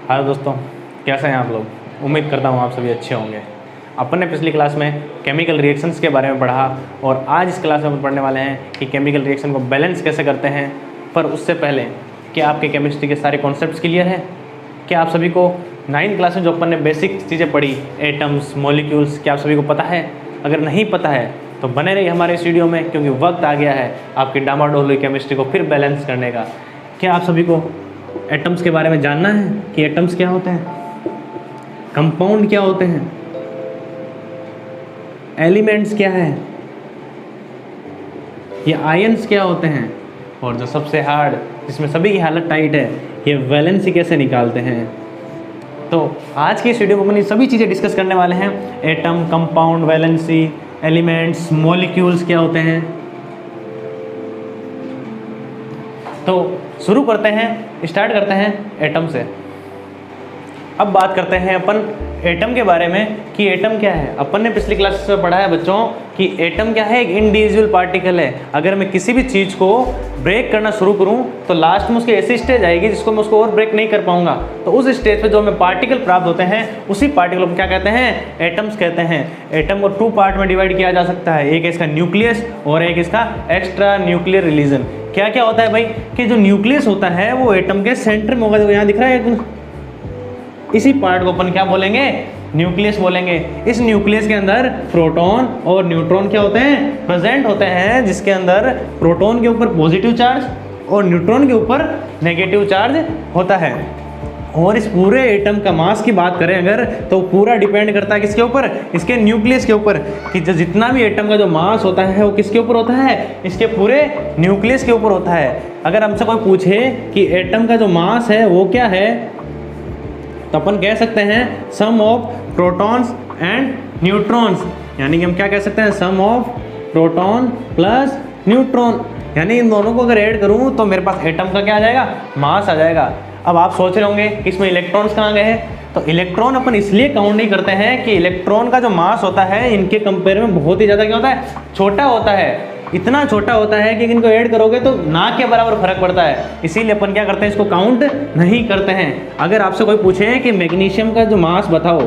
Hello दोस्तों, कैसे हैं आप लोग। उम्मीद करता हूँ आप सभी अच्छे होंगे। अपन ने पिछली क्लास में केमिकल रिएक्शंस के बारे में पढ़ा और आज इस क्लास में अपन पढ़ने वाले हैं कि केमिकल रिएक्शन को बैलेंस कैसे करते हैं। पर उससे पहले क्या आपके केमिस्ट्री के सारे कॉन्सेप्ट्स क्लियर हैं? क्या आप सभी को 9th क्लास में जो अपन ने बेसिक चीज़ें पढ़ी, एटम्स, मॉलिक्यूल्स, क्या आप सभी को पता है? अगर नहीं पता है तो बने रहिए हमारे इस वीडियो में, क्योंकि वक्त आ गया है आपकी डामाडोल हुई केमिस्ट्री को फिर बैलेंस करने का। क्या आप सभी को एटम्स के बारे में जानना है कि एटम्स क्या होते हैं, कंपाउंड क्या होते हैं, एलिमेंट्स क्या है, ये आयंस क्या होते हैं, और जो सबसे हार्ड जिसमें सभी की हालत टाइट है, ये वैलेंसी कैसे निकालते हैं। तो आज की इस वीडियो में अपन ये सभी चीज़ें डिस्कस करने वाले हैं। Atom, compound, valency, elements, molecules क्या होते हैं। तो शुरू करते हैं, स्टार्ट करते हैं एटम से। अब बात करते हैं अपन एटम के बारे में कि एटम क्या है। अपन ने पिछली क्लास में पढ़ा है बच्चों कि एटम क्या है, एक इंडिविजुअल पार्टिकल है। अगर मैं किसी भी चीज़ को ब्रेक करना शुरू करूं तो लास्ट में उसकी ऐसी स्टेज आएगी जिसको मैं उसको और ब्रेक नहीं कर पाऊंगा। तो उस स्टेज पे जो हमें पार्टिकल प्राप्त होते हैं उसी पार्टिकल को क्या कहते हैं, एटम्स कहते हैं। एटम को 2 पार्ट में डिवाइड किया जा सकता है, एक इसका न्यूक्लियस और एक इसका एक्स्ट्रा न्यूक्लियर रिलीजन। क्या क्या होता है भाई कि जो न्यूक्लियस होता है वो एटम के सेंटर में होगा, जो यहाँ दिख रहा है, इसी पार्ट को अपन क्या बोलेंगे, न्यूक्लियस बोलेंगे। इस न्यूक्लियस के अंदर प्रोटॉन और न्यूट्रॉन क्या होते हैं, प्रेजेंट होते हैं, जिसके अंदर प्रोटॉन के ऊपर पॉजिटिव चार्ज और न्यूट्रॉन के ऊपर नेगेटिव चार्ज होता है। और इस पूरे एटम का मास की बात करें अगर, तो पूरा डिपेंड करता है किसके ऊपर, इसके न्यूक्लियस के ऊपर, कि जो जितना भी एटम का जो मास होता है वो किसके ऊपर होता है, इसके पूरे न्यूक्लियस के ऊपर होता है। अगर हमसे कोई पूछे कि एटम का जो मास है वो क्या है, तो अपन कह सकते हैं सम ऑफ प्रोटॉन्स एंड न्यूट्रॉन्स, यानी कि हम क्या कह सकते हैं, सम ऑफ प्रोटॉन प्लस न्यूट्रॉन। यानी इन दोनों को अगर ऐड करूं तो मेरे पास एटम का क्या आ जाएगा, मास आ जाएगा। अब आप सोच रहे होंगे कि इसमें इलेक्ट्रॉन्स कहाँ गए हैं, तो इलेक्ट्रॉन अपन इसलिए काउंट नहीं करते हैं कि इलेक्ट्रॉन का जो मास होता है इनके कंपेयर में बहुत ही ज़्यादा क्या होता है, छोटा होता है। इतना छोटा होता है कि इनको ऐड करोगे तो ना के बराबर फर्क पड़ता है, इसीलिए अपन क्या करते हैं, इसको काउंट नहीं करते हैं। अगर आपसे कोई पूछे कि मैग्नीशियम का जो मास बताओ,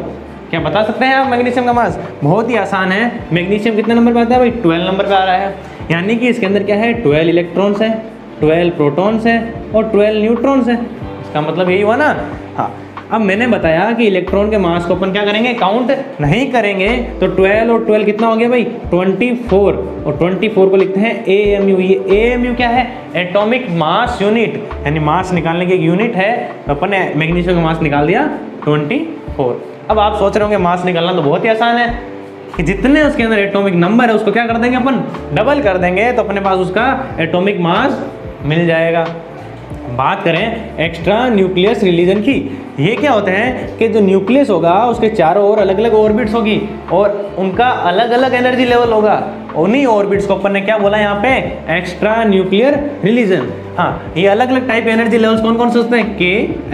क्या बता सकते हैं आप मैग्नीशियम का मास? बहुत ही आसान है। मैग्नीशियम कितने नंबर पे आता है भाई, 12 नंबर पे आ रहा है। यानी कि इसके अंदर क्या है, 12 इलेक्ट्रॉन्स है, 12 प्रोटॉन्स है और 12 न्यूट्रॉन्स है। इसका मतलब यही हुआ ना। हाँ, अब मैंने बताया कि इलेक्ट्रॉन के मास को अपन क्या करेंगे, काउंट नहीं करेंगे। तो 12 और 12 कितना हो गया भाई, 24। और 24 को लिखते हैं AMU। ये AMU क्या है, एटॉमिक मास यूनिट, यानी मास निकालने की एक यूनिट है। तो अपन ने मैग्नीशियम का मास निकाल दिया 24। अब आप सोच रहे होंगे मास निकालना तो बहुत ही आसान है कि जितने उसके अंदर एटॉमिक नंबर है उसको क्या कर देंगे, अपन डबल कर देंगे, तो अपने पास उसका एटॉमिक मास मिल जाएगा। बात करें एक्स्ट्रा न्यूक्लियस रिलीजन की, ये क्या होते हैं कि जो न्यूक्लियस होगा उसके चारों ओर अलग अलग ऑर्बिट्स होगी और उनका अलग अलग एनर्जी लेवल होगा। उन्हीं ऑर्बिट्स को अपन ने क्या बोला यहाँ पे, एक्स्ट्रा न्यूक्लियर रिलीजन। हाँ, ये अलग अलग टाइप एनर्जी लेवल्स कौन कौन से होते हैं, K,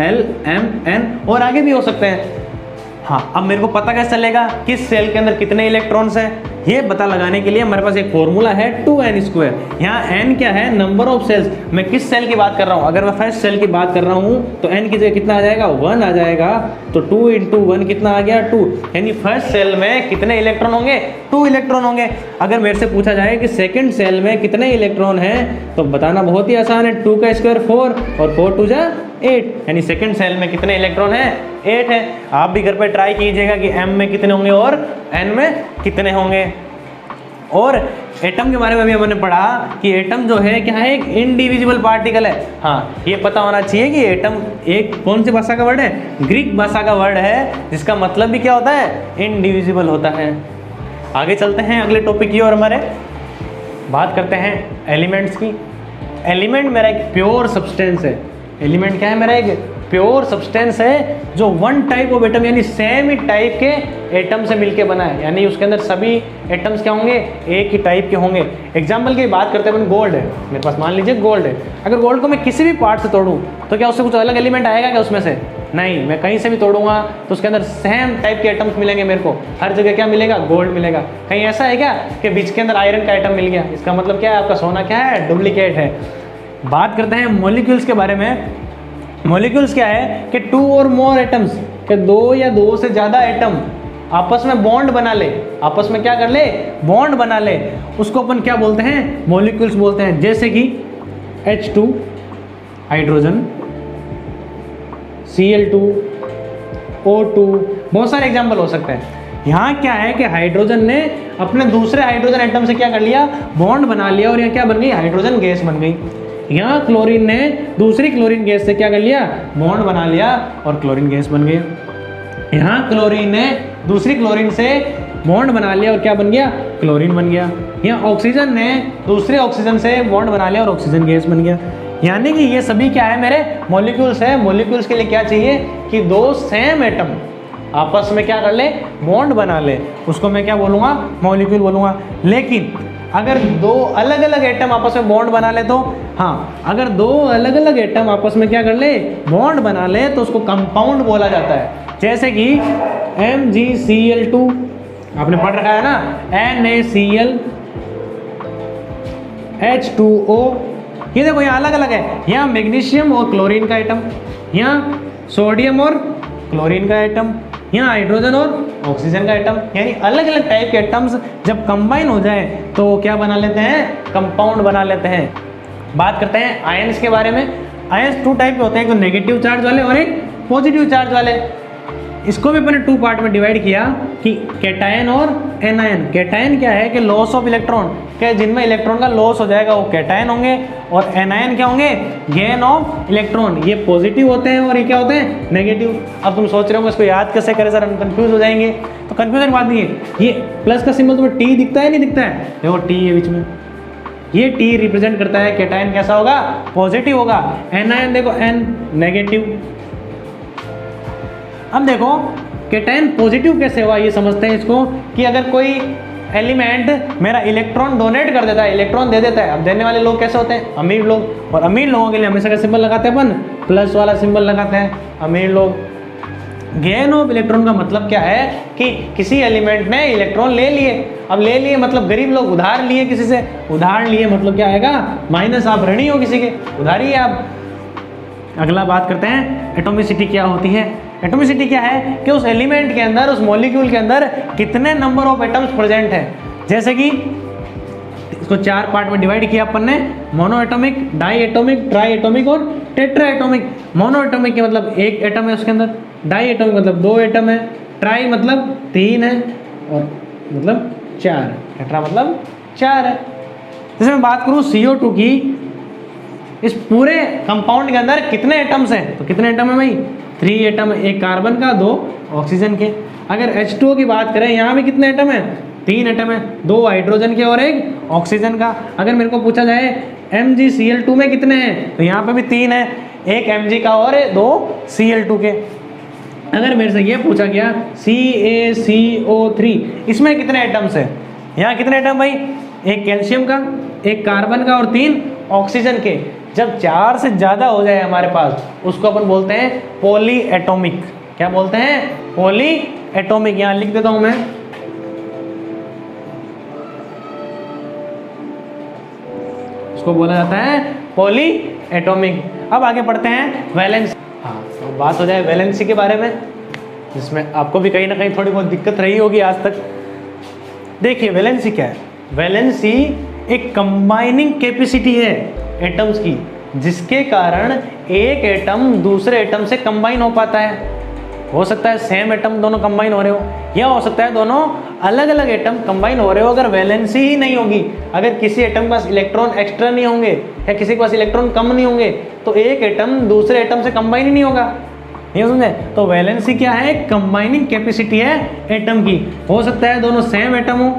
L, M, N और आगे भी हो सकते हैं। हाँ, अब मेरे को पता कैसे चलेगा किस सेल के अंदर कितने इलेक्ट्रॉन्स हैं, ये पता लगाने के लिए हमारे पास एक फॉर्मूला है 2n²। यहाँ n क्या है, नंबर ऑफ सेल्स। मैं किस सेल की बात कर रहा हूँ, अगर मैं फर्स्ट सेल की बात कर रहा हूँ तो n की जगह कितना आ जाएगा, 1 आ जाएगा। तो 2 × 1 कितना आ गया, 2। यानी फर्स्ट सेल में कितने इलेक्ट्रॉन होंगे, 2 इलेक्ट्रॉन होंगे। अगर मेरे से पूछा जाए कि सेकेंड सेल में कितने इलेक्ट्रॉन हैं, तो बताना बहुत ही आसान है, 2 का स्क्वायर 4 और 4 2 जा 8। यानी सेकेंड सेल में कितने इलेक्ट्रॉन हैं, 8 है। आप भी घर पे ट्राई कीजिएगा कि m में कितने होंगे और n में कितने होंगे। और एटम के बारे में भी हमने पढ़ा कि एटम जो है क्या है, एक इंडिविजुअल पार्टिकल है। हाँ, ये पता होना चाहिए कि एटम एक कौन सी भाषा का वर्ड है, ग्रीक भाषा का वर्ड है, जिसका मतलब भी क्या होता है, इंडिविजुअल होता है। आगे चलते हैं अगले टॉपिक की और हमारे बात करते हैं एलिमेंट्स की। एलिमेंट मेरा एक प्योर सब्सटेंस है। एलिमेंट क्या है, मेरा एक प्योर सब्सटेंस है जो वन टाइप ऑफ एटम यानी सेम ही टाइप के एटम से मिलके बना है। यानी उसके अंदर सभी एटम्स क्या होंगे, एक ही टाइप के होंगे। एग्जाम्पल की बात करते हैं अपन, गोल्ड है मेरे पास, मान लीजिए गोल्ड है। अगर गोल्ड को मैं किसी भी पार्ट से तोड़ूं तो क्या उससे कुछ अलग एलिमेंट आएगा क्या उसमें से, नहीं। मैं कहीं से भी तोड़ूंगा तो उसके अंदर सेम टाइप के एटम्स मिलेंगे मेरे को, हर जगह क्या मिलेगा, गोल्ड मिलेगा। कहीं ऐसा है क्या कि बीच के अंदर आयरन का एटम मिल गया, इसका मतलब क्या है, आपका सोना क्या है, डुप्लीकेट है। बात करते हैं मॉलिक्यूल्स के बारे में। मॉलिक्यूल्स क्या है कि 2 और मोर एटम्स, के 2 या 2 से ज़्यादा एटम आपस में बॉन्ड बना ले, आपस में क्या कर ले, बॉन्ड बना ले, उसको अपन क्या बोलते हैं, मॉलिक्यूल्स बोलते हैं। जैसे कि H2 हाइड्रोजन, Cl2 O2, बहुत सारे एग्जाम्पल हो सकते हैं। यहाँ क्या है कि हाइड्रोजन ने अपने दूसरे हाइड्रोजन एटम से क्या कर लिया, बॉन्ड बना लिया, और यहाँ क्या बन गई, हाइड्रोजन गैस बन गई। यहाँ क्लोरीन ने दूसरी क्लोरीन गैस से क्या कर लिया, बॉन्ड बना लिया और क्लोरीन गैस बन गई। यहाँ क्लोरीन ने दूसरी क्लोरीन से बॉन्ड बना लिया और क्या बन गया, क्लोरीन बन गया। यहाँ ऑक्सीजन ने दूसरे ऑक्सीजन से बॉन्ड बना लिया और ऑक्सीजन गैस बन गया। यानी कि ये सभी क्या है, मेरे मॉलिक्यूल्स है। मॉलिक्यूल्स के लिए क्या चाहिए कि 2 सेम एटम आपस में क्या कर ले, बॉन्ड बना ले, उसको मैं क्या बोलूँगा, मॉलिक्यूल बोलूँगा। लेकिन अगर 2 अलग अलग एटम आपस में बॉन्ड बना ले तो, हाँ, अगर 2 अलग अलग एटम आपस में क्या कर ले, बॉन्ड बना ले, तो उसको कंपाउंड बोला जाता है। जैसे कि MgCl2 आपने पढ़ रखा है ना, NaCl H2O, ये देखो यहाँ अलग अलग है। यहाँ मैग्नीशियम और क्लोरीन का एटम, यहाँ सोडियम और क्लोरीन का एटम, यहाँ हाइड्रोजन और ऑक्सीजन का एटम। यानी अलग अलग टाइप के एटम्स जब कंबाइन हो जाए तो क्या बना लेते हैं, कंपाउंड बना लेते हैं। बात करते हैं आयंस के बारे में। आयंस 2 टाइप के होते हैं, एक तो नेगेटिव चार्ज वाले और एक पॉजिटिव चार्ज वाले। इसको भी मैंने 2 पार्ट में डिवाइड किया कि कैटायन और एनायन। कैटायन क्या है कि लॉस ऑफ इलेक्ट्रॉन, क्या जिनमें इलेक्ट्रॉन का लॉस हो जाएगा वो कैटायन होंगे, और एनायन क्या होंगे, गेन ऑफ इलेक्ट्रॉन। ये पॉजिटिव होते हैं और ये क्या होते हैं, नेगेटिव। अब तुम सोच रहे हो इसको याद कैसे करें सर, हम कंफ्यूज हो जाएंगे। तो कंफ्यूजन बात नहीं है, ये प्लस का सिंबल तुम्हें टी दिखता है, नहीं दिखता है, देखो टी है बीच में, ये टी रिप्रेजेंट करता है कैटायन कैसा होगा, पॉजिटिव होगा। एनायन देखो एन, नेगेटिव। अब देखो कैटायन पॉजिटिव कैसे हुआ, ये समझते हैं इसको कि अगर कोई एलिमेंट मेरा इलेक्ट्रॉन डोनेट कर देता है, इलेक्ट्रॉन दे देता है। अब देने वाले लोग कैसे होते हैं, अमीर लोग। और अमीर लोगों के लिए हमेशा का सिंबल लगाते हैं अपन, प्लस वाला सिंबल लगाते हैं, अमीर लोग। गेन ऑफ इलेक्ट्रॉन का मतलब क्या है कि किसी एलिमेंट ने इलेक्ट्रॉन ले लिए। अब ले लिए मतलब गरीब लोग उधार लिए किसी से, उधार लिए मतलब क्या आएगा, माइनस। आप ऋणी हो किसी के, उधारी है आप। अगला बात करते हैं एटॉमिसिटी क्या होती है। एटॉमिसिटी क्या है कि उस एलिमेंट के अंदर, उस मॉलिक्यूल के अंदर कितने नंबर ऑफ एटम्स प्रेजेंट है। जैसे कि इसको 4 पार्ट में डिवाइड किया अपन ने, mono atomic, di atomic, tri atomic और टेट्रा एटॉमिक। मोनो एटॉमिक के मतलब 1 एटम है उसके अंदर, डाई एटॉमिक मतलब 2 एटम है, ट्राई मतलब 3 है, और मतलब 4 है, टेट्रा मतलब 4 है। जैसे मैं बात करूँ CO2 की, इस पूरे कंपाउंड के अंदर कितने एटम्स हैं, तो कितने एटम है भाई, 3 एटम है, 1 कार्बन का, 2 ऑक्सीजन के। अगर H2O की बात करें, यहाँ भी कितने एटम है, 3 एटम है, 2 हाइड्रोजन के और 1 ऑक्सीजन का। अगर मेरे को पूछा जाए MgCl2 में कितने हैं, तो यहाँ पे भी 3 है, 1 Mg का और 2 Cl2 के। अगर मेरे से ये पूछा गया CaCO3, इसमें कितने एटम्स हैं, यहाँ कितने एटम भाई, 1 कैल्शियम का, 1 कार्बन का और 3 ऑक्सीजन के। जब 4 से ज़्यादा हो जाए हमारे पास, उसको अपन बोलते हैं पॉली एटॉमिक। क्या बोलते हैं, पॉली एटॉमिक। यहाँ लिख देता हूँ मैं, उसको बोला जाता है पॉली एटॉमिक। अब आगे पढ़ते हैं वैलेंसी। हाँ, तो बात हो जाए वैलेंसी के बारे में, जिसमें आपको भी कहीं ना कहीं थोड़ी बहुत दिक्कत रही होगी आज तक। देखिए वैलेंसी क्या है, वैलेंसी एक कंबाइनिंग कैपेसिटी है एटम्स की, जिसके कारण एक एटम दूसरे एटम से कंबाइन हो पाता है। हो सकता है सेम एटम दोनों कंबाइन हो रहे हो, या हो सकता है दोनों अलग अलग एटम कंबाइन हो रहे हो। अगर वैलेंसी ही नहीं होगी, अगर किसी एटम के पास इलेक्ट्रॉन एक्स्ट्रा नहीं होंगे या किसी के पास इलेक्ट्रॉन कम नहीं होंगे, तो एक एटम दूसरे एटम से कंबाइन ही नहीं होगा। ये समझे, तो वैलेंसी क्या है, कंबाइनिंग कैपेसिटी है एटम की। हो सकता है दोनों सेम एटम हो,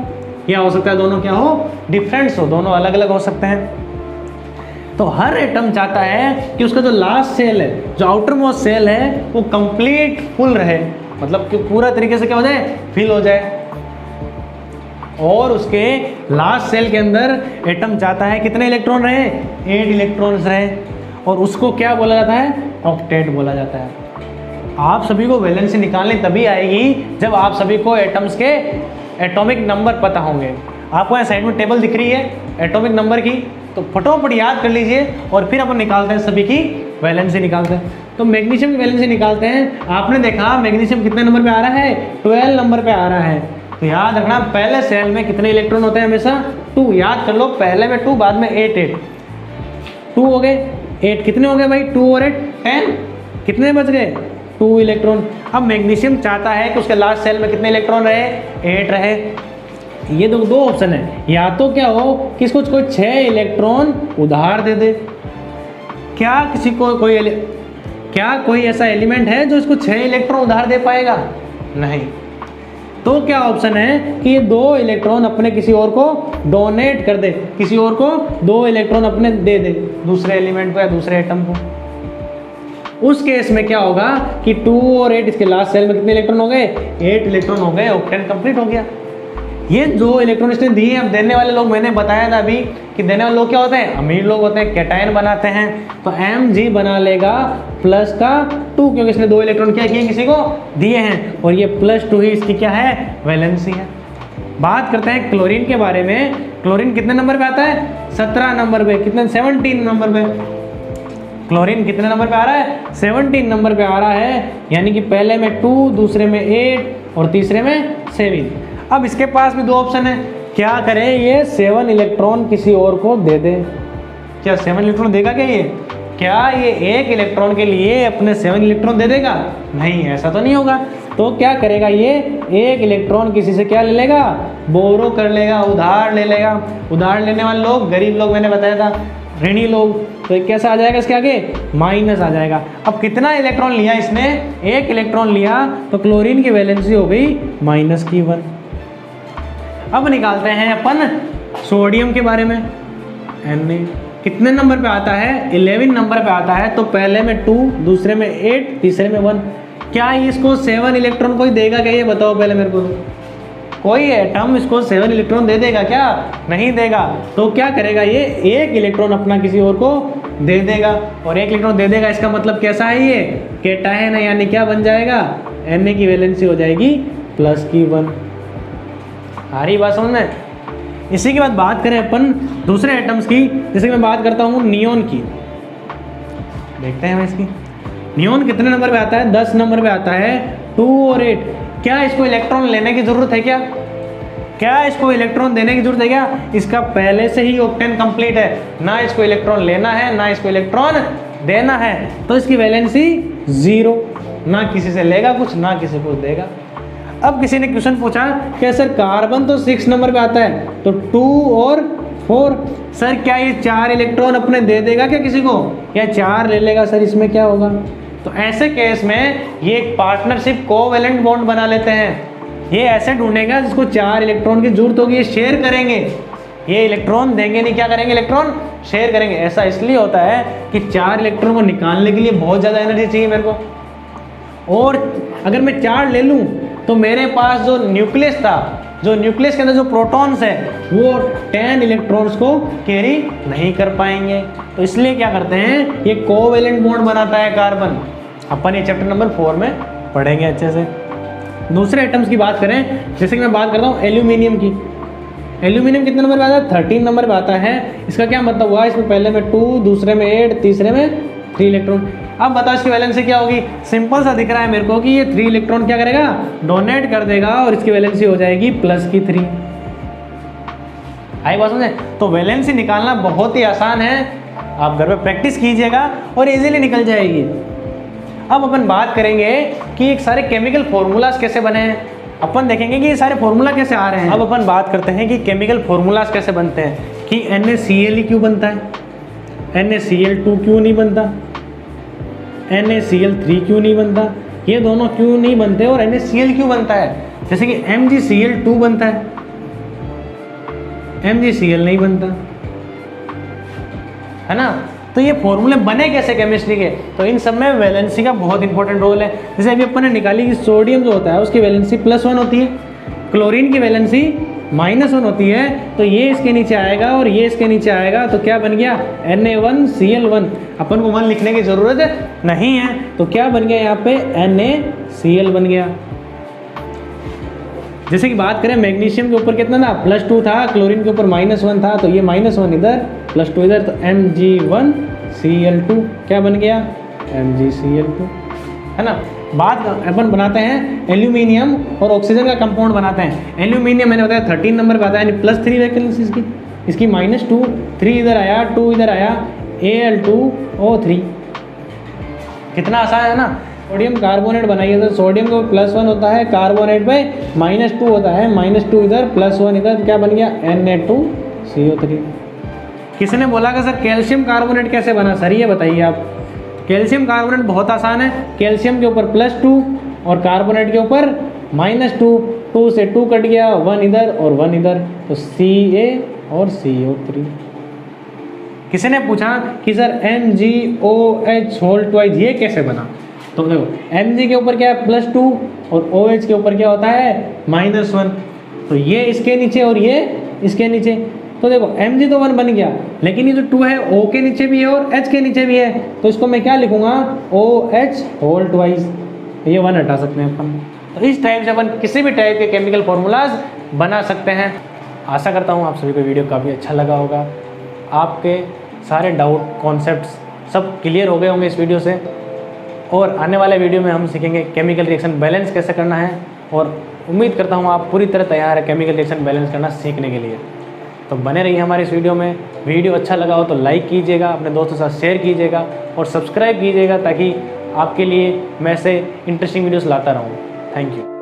या हो सकता है दोनों क्या हो, डिफरेंस हो, दोनों अलग अलग हो सकते हैं। तो हर एटम चाहता है कि उसका जो लास्ट सेल है, जो आउटर मोस्ट सेल है, वो कंप्लीट फुल रहे, मतलब कि पूरा तरीके से क्या हो जाए, फिल हो जाए। और उसके लास्ट सेल के अंदर एटम चाहता है कितने इलेक्ट्रॉन रहे, 8 इलेक्ट्रॉन्स रहे, और उसको क्या बोला जाता है, ऑक्टेट बोला जाता है। आप सभी को वैलेंसी निकालनी तभी आएगी जब आप सभी को एटम्स के एटॉमिक नंबर पता होंगे। आपको यहाँ साइड में टेबल दिख रही है एटॉमिक नंबर की, तो फटाफट याद कर लीजिए और फिर अपन निकालते हैं सभी की वैलेंसी निकालते हैं। तो मैग्नीशियम की वैलेंसी निकालते हैं। आपने देखा मैग्नीशियम कितने नंबर पे आ रहा है, 12 नंबर पे आ रहा है। तो याद रखना पहले सेल में कितने इलेक्ट्रॉन होते हैं, हमेशा 2। याद कर लो, पहले में 2 बाद में 8 2 हो गए, 8 कितने हो गए भाई, 2 और 8 10, कितने बच गए, 2 इलेक्ट्रॉन। अब मैग्नीशियम चाहता है कि उसके लास्ट सेल में कितने इलेक्ट्रॉन रहे, 8 रहे। ये दो ऑप्शन है, या तो क्या हो कि इसको कोई 6 इलेक्ट्रॉन उधार दे दे। क्या किसी को कोई ऐसा एलिमेंट है जो इसको 6 इलेक्ट्रॉन उधार दे पाएगा, नहीं। तो क्या ऑप्शन है कि ये 2 इलेक्ट्रॉन अपने किसी और को डोनेट कर दे, किसी और को 2 इलेक्ट्रॉन अपने दे दे, दूसरे एलिमेंट को या दूसरे एटम को। उस केस में क्या होगा कि 2 और 8 इसके लास्ट सेल में कितने इलेक्ट्रॉन हो गए, 8 इलेक्ट्रॉन हो गए, ऑक्टेन कंप्लीट हो गया। ये जो इलेक्ट्रॉन इसने दिए, अब देने वाले लोग मैंने बताया था अभी कि देने वाले लोग क्या होते हैं, अमीर लोग होते हैं, कैटायन बनाते हैं। तो Mg बना लेगा प्लस का 2, क्योंकि इसने 2 इलेक्ट्रॉन क्या किए, किसी को दिए हैं, और ये +2 ही इसकी क्या है, वैलेंसी है। बात करते हैं क्लोरीन के बारे में। क्लोरीन कितने नंबर पे आता है, 17 नंबर पे, कितने, 17 नंबर पे। क्लोरीन कितने नंबर पे आ रहा है, 17 नंबर पे आ रहा है, यानी कि पहले में 2, दूसरे में 8 और तीसरे में 7। अब इसके पास भी 2 ऑप्शन है, क्या करें, ये 7 इलेक्ट्रॉन किसी और को दे दे। क्या 7 इलेक्ट्रॉन देगा क्या ये 1 इलेक्ट्रॉन के लिए अपने 7 इलेक्ट्रॉन दे देगा, नहीं, ऐसा तो नहीं होगा। तो क्या करेगा, ये 1 इलेक्ट्रॉन किसी से क्या ले लेगा, बोरो कर लेगा, उधार ले लेगा। उधार लेने वाले लोग गरीब लोग, मैंने बताया था, ऋणी लोग। तो कैसा आ जाएगा इसके आगे, माइनस आ जाएगा। अब कितना इलेक्ट्रॉन लिया इसने, 1 इलेक्ट्रॉन लिया, तो क्लोरीन की वैलेंसी हो गई -1। अब निकालते हैं अपन सोडियम के बारे में। Na कितने नंबर पे आता है, 11 नंबर पे आता है। तो पहले में 2, दूसरे में 8, तीसरे में 1। क्या इसको 7 इलेक्ट्रॉन कोई देगा क्या, ये बताओ पहले मेरे को। कोई एटम इसको 7 इलेक्ट्रॉन दे देगा क्या, नहीं देगा। तो क्या करेगा, ये 1 इलेक्ट्रॉन अपना किसी और को दे देगा, और 1 इलेक्ट्रॉन दे देगा, इसका मतलब कैसा है, ये कैटायन है, यानी क्या बन जाएगा, Na की वैलेंसी हो जाएगी +1। आ रही बात समझ में। इसी के बाद बात करें अपन दूसरे एटम्स की, जैसे कि मैं बात करता हूँ नियोन की। देखते हैं इसकी, नियोन कितने नंबर पे आता है, 10 नंबर पे आता है, 2 और 8। क्या इसको इलेक्ट्रॉन लेने की ज़रूरत है क्या इसको इलेक्ट्रॉन देने की जरूरत है क्या, इसका पहले से ही ऑक्टेन कंप्लीट है, ना इसको इलेक्ट्रॉन लेना है ना इसको इलेक्ट्रॉन देना है। तो इसकी वैलेंसी 0, ना किसी से लेगा कुछ ना किसी को देगा। अब किसी ने क्वेश्चन पूछा कि सर कार्बन तो 6 नंबर पे आता है, तो 2 और 4, सर क्या ये 4 इलेक्ट्रॉन अपने दे देगा क्या किसी को, या 4 ले लेगा, सर इसमें क्या होगा। तो ऐसे केस में ये एक पार्टनरशिप कोवैलेंट बॉन्ड बना लेते हैं। ये ऐसे ढूंढेगा जिसको 4 इलेक्ट्रॉन की जरूरत होगी, ये शेयर करेंगे, ये इलेक्ट्रॉन देंगे नहीं, क्या करेंगे, इलेक्ट्रॉन शेयर करेंगे। ऐसा इसलिए होता है कि 4 इलेक्ट्रॉन को निकालने के लिए बहुत ज़्यादा एनर्जी चाहिए मेरे को, और अगर मैं 4 ले लूँ तो मेरे पास जो न्यूक्लियस था, जो न्यूक्लियस के अंदर जो प्रोटॉन्स है वो 10 इलेक्ट्रॉन्स को कैरी नहीं कर पाएंगे। तो इसलिए क्या करते हैं, ये कोवैलेंट बॉन्ड बनाता है कार्बन। अपन ये चैप्टर नंबर 4 में पढ़ेंगे अच्छे से। दूसरे एटम्स की बात करें, जैसे कि मैं बात करता हूँ एल्यूमिनियम की। एल्यूमिनियम कितने नंबर पे आता है, 13 नंबर पे आता है। इसका क्या मतलब हुआ, इसमें पहले में 2, दूसरे में 8, तीसरे में 3 इलेक्ट्रॉन। अब बताओ इसकी वैलेंसी क्या होगी, सिंपल सा दिख रहा है मेरे को कि ये 3 इलेक्ट्रॉन क्या करेगा, डोनेट कर देगा, और इसकी वैलेंसी हो जाएगी +3। आई बात समझे। तो वैलेंसी निकालना बहुत ही आसान है, आप घर पे प्रैक्टिस कीजिएगा और इजीली निकल जाएगी। अब अपन बात करेंगे कि एक सारे केमिकल फॉर्मूलाज कैसे बने हैं, अपन देखेंगे कि ये सारे फॉर्मूला कैसे आ रहे हैं। अब अपन बात करते हैं कि केमिकल फॉर्मूलाज कैसे बनते हैं, कि NaCl क्यों बनता है, NaCl2 क्यों नहीं बनता, NaCl3 क्यों नहीं बनता, ये दोनों क्यों नहीं बनते, और NaCl क्यों बनता है। जैसे कि MgCl2 बनता है, MgCl नहीं बनता, है ना। तो ये फॉर्मूले बने कैसे केमिस्ट्री के, तो इन सब में वैलेंसी का बहुत इंपॉर्टेंट रोल है। जैसे अभी अपन ने निकाली कि सोडियम जो होता है उसकी वैलेंसी +1 होती है, क्लोरीन की वैलेंसी -1 होती है। तो ये इसके नीचे आएगा और ये इसके नीचे आएगा, तो क्या बन गया, Na1Cl1। अपन को 1 लिखने की ज़रूरत नहीं है, तो क्या बन गया यहाँ पे, NaCl बन गया। जैसे कि बात करें मैग्नीशियम के ऊपर कितना था, +2 था, क्लोरीन के ऊपर -1 था, तो ये -1 इधर +2 इधर, तो Mg1 Cl2 क्या बन गया, MgCl2, है ना। बात अपन बनाते हैं एल्यूमिनियम और ऑक्सीजन का कंपाउंड बनाते हैं। एल्यूमिनियम मैंने बताया 13 नंबर पे आता है, यानी +3 वैलेंसी इसकी -2, 3 इधर आया, 2 इधर आया, Al2O3। कितना आसान है ना। सोडियम कार्बोनेट बनाइए तो सोडियम को +1 होता है, कार्बोनेट पे -2 होता है, -2 इधर +1 इधर, क्या बन गया, Na2CO3। किसने बोला कि सर कैल्शियम कार्बोनेट कैसे बना, सर ये बताइए आप। कैल्शियम कार्बोनेट बहुत आसान है, कैल्शियम के ऊपर +2 और कार्बोनेट के ऊपर -2, 2 से 2 कट गया, 1 इधर और 1 इधर, तो Ca और CO3। किसी ने पूछा कि सर MgOH ये कैसे बना, तो देखो Mg के ऊपर क्या है +2 और OH के ऊपर क्या होता है -1, तो ये इसके नीचे और ये इसके नीचे, तो देखो Mg तो 1 बन गया, लेकिन ये जो 2 है O के नीचे भी है और H के नीचे भी है, तो इसको मैं क्या लिखूंगा, OH होल ट्वाइस, ये 1 हटा सकते हैं अपन। तो इस टाइप से अपन किसी भी टाइप के केमिकल फॉर्मूलाज बना सकते हैं। आशा करता हूँ आप सभी को वीडियो काफ़ी अच्छा लगा होगा, आपके सारे डाउट कॉन्सेप्ट्स सब क्लियर हो गए होंगे इस वीडियो से। और आने वाले वीडियो में हम सीखेंगे केमिकल रिएक्शन बैलेंस कैसे करना है, और उम्मीद करता हूँ आप पूरी तरह तैयार है केमिकल रिएक्शन बैलेंस करना सीखने के लिए। तो बने रहिए हमारे इस वीडियो में। वीडियो अच्छा लगा हो तो लाइक कीजिएगा, अपने दोस्तों के साथ शेयर कीजिएगा और सब्सक्राइब कीजिएगा, ताकि आपके लिए मैं ऐसे इंटरेस्टिंग वीडियोस लाता रहूँ। Thank you.